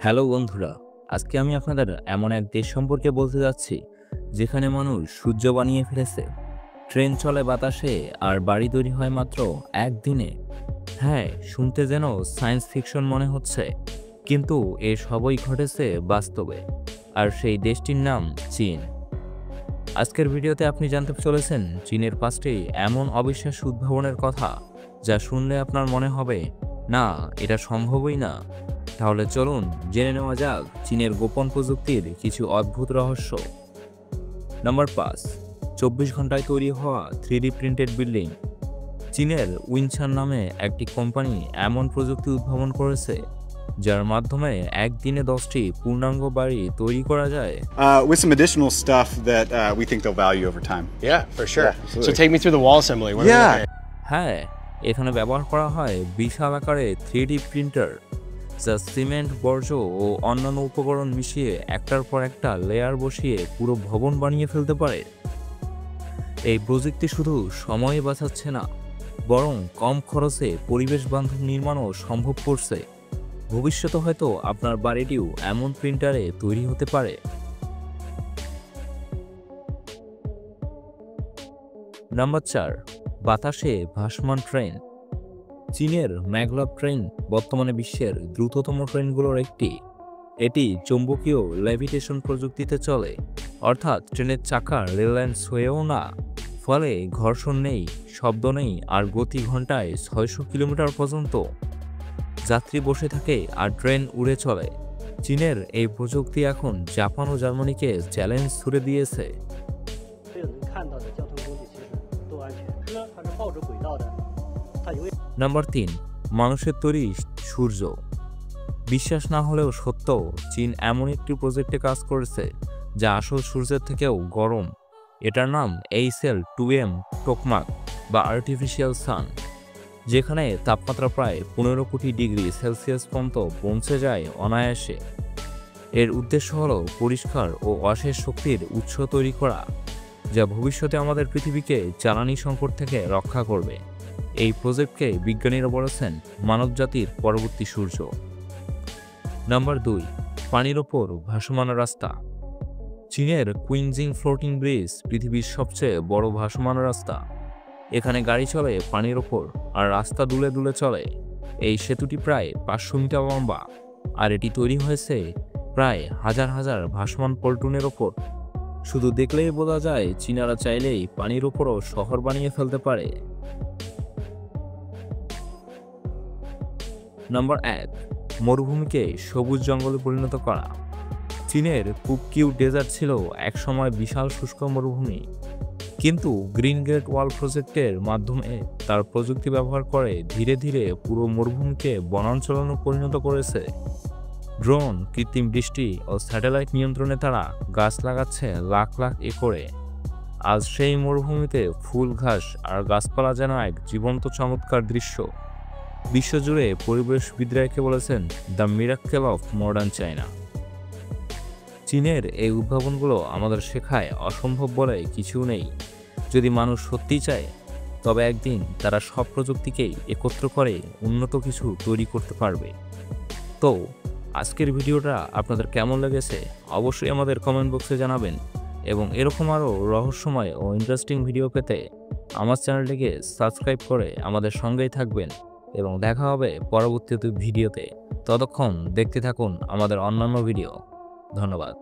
Hello বন্ধুরা, আজকে আমি আপনাদের এমন এক দেশ সম্পর্কে বলতে যাচ্ছি যেখানে মানুষ সূর্য বানিয়ে ফেলেছে, ট্রেন চলে বাতাসে আর বাড়ি তৈরি হয় মাত্র একদিনে। হ্যাঁ, শুনতে যেন সায়েন্স ফিকশন মনে হচ্ছে, কিন্তু এ সবই ঘটেছে বাস্তবে। আর সেই দেশটির নাম চীন। আজকের ভিডিওতে আপনি জানতে চলেছেন চীনের 5টি এমন অবিশ্বাস্য উদ্ভাবনের কথা যা শুনলে আপনার মনে হবে না, এটা সম্ভবই না। তাহলে চলুন জেনে নেওয়া যাক চীনের গোপন প্রযুক্তির কিছু অদ্ভুত রহস্য। নাম্বার 5, 24 ঘন্টায় তৈরি হওয়া 3D প্রিন্টেড বিল্ডিং। চীনের উইনচান নামে একটি কোম্পানি এমন প্রযুক্তি উদ্ভাবন করেছে যার মাধ্যমে একদিনে 10টি পূর্ণাঙ্গ বাড়ি তৈরি করা যায়। With some additional stuff that we think they'll value over time. Yeah, for sure. Yeah, absolutely. So take me through the wall assembly. What are we Yeah. looking at? হ্যাঁ, এখানে ব্যবহার করা হয় বিশাল আকারে 3D প্রিন্টার, যা cement, বর্জ্য ও অন্যান্য উপকরণ মিশিয়ে একটার পর একটা লেয়ার বসিয়ে পুরো ভবন বানিয়ে ফেলতে পারে। এই প্রযুক্তি শুধু সময় বাঁচাচ্ছে না, বরং কম খরচে পরিবেশ বান্ধব নির্মাণও সম্ভব করছে। ভবিষ্যতে হয়তো আপনার বাড়িটিও এমন প্রিন্টারে তৈরি হতে পারে। নাম্বার 4, বাতাসে ভাসমান ট্রেন। চীনের ম্যাগলেভ ট্রেন বর্তমানে বিশ্বের দ্রুততম ট্রেনগুলোর একটি। এটি চৌম্বকীয় লেভিটেশন প্রযুক্তিতে চলে, অর্থাৎ ট্রেনের চাকা রেললাইন ছোঁয়েও না, ফলে ঘর্ষণ নেই, শব্দ নেই আর গতি ঘন্টায় 600 কিলোমিটার পর্যন্ত। যাত্রী বসে থাকে আর ট্রেন উড়ে চলে। চীনের এই প্রযুক্তি এখন জাপান ও জার্মানিকে চ্যালেঞ্জ ছুড়ে দিয়েছে। 所有能看到的交通工具其实都安全。车它是抱着轨道的，它永远。 নাম্বার 3, মানুষের তৈরি সূর্য। বিশ্বাস না হলেও সত্য, চীন এমন একটি প্রজেক্টে কাজ করেছে যা আসল সূর্যের থেকেও গরম। এটার নাম HL2M টোকমাক বা আর্টিফিশিয়াল সান, যেখানে তাপমাত্রা প্রায় 15 কোটি ডিগ্রি সেলসিয়াস পর্যন্ত পৌঁছে যায় অনায়াসে। এর উদ্দেশ্য হলো পরিষ্কার ও অশেষ শক্তির উৎস তৈরি করা, যা ভবিষ্যতে আমাদের পৃথিবীকে জ্বালানি সংকট থেকে রক্ষা করবে। এই প্রজেক্টকে বিজ্ঞানীরা বলেছেন মানবজাতির পরবর্তী সূর্য। নাম্বার 2, পানির ওপর ভাসমান রাস্তা। চীনের কুইনজিং ফ্লোটিং ব্রিজ পৃথিবীর সবচেয়ে বড় ভাসমান রাস্তা। এখানে গাড়ি চলে পানির ওপর আর রাস্তা দুলে দুলে চলে। এই সেতুটি প্রায় 500 মিটার লম্বা, আর এটি তৈরি হয়েছে প্রায় হাজার হাজার ভাসমান পল্টনের ওপর। শুধু দেখলেই বোঝা যায় চীনারা চাইলেই পানির ওপরও শহর বানিয়ে ফেলতে পারে। নাম্বার 1, মরুভূমিকে সবুজ জঙ্গলে পরিণত করা। চীনের কুপকিউ ডেজার্ট ছিল একসময় বিশাল শুষ্ক মরুভূমি, কিন্তু গ্রিন গ্রেট ওয়াল প্রজেক্টের মাধ্যমে তার প্রযুক্তি ব্যবহার করে ধীরে ধীরে পুরো মরুভূমিকে বনাঞ্চলে পরিণত করেছে। ড্রোন, কৃত্রিম বৃষ্টি ও স্যাটেলাইট নিয়ন্ত্রণে তারা গাছ লাগাচ্ছে লাখ লাখ একরে। আজ সেই মরুভূমিতে ফুল, ঘাস আর গাছপালা যেন এক জীবন্ত চমৎকার দৃশ্য। বিশ্বজুড়ে পরিবেশবিদরা একে বলেছেন the miracle of modern China. চীনের এই উদ্ভাবনগুলো আমাদের শেখায় অসম্ভব বলে কিছু নেই। যদি মানুষ সত্যি চায়, তবে একদিন তারা সব প্রযুক্তিকেই একত্র করে উন্নত কিছু তৈরি করতে পারবে। তো আজকের ভিডিওটা আপনাদের কেমন লেগেছে অবশ্যই আমাদের কমেন্ট বক্সে জানাবেন, এবং এরকম আরও রহস্যময় ও ইন্টারেস্টিং ভিডিও পেতে আমার চ্যানেলটিকে সাবস্ক্রাইব করে আমাদের সঙ্গেই থাকবেন, এবং দেখা হবে পরবর্তী ভিডিওতে। ততক্ষণ দেখতে থাকুন আমাদের অন্যান্য ভিডিও। ধন্যবাদ।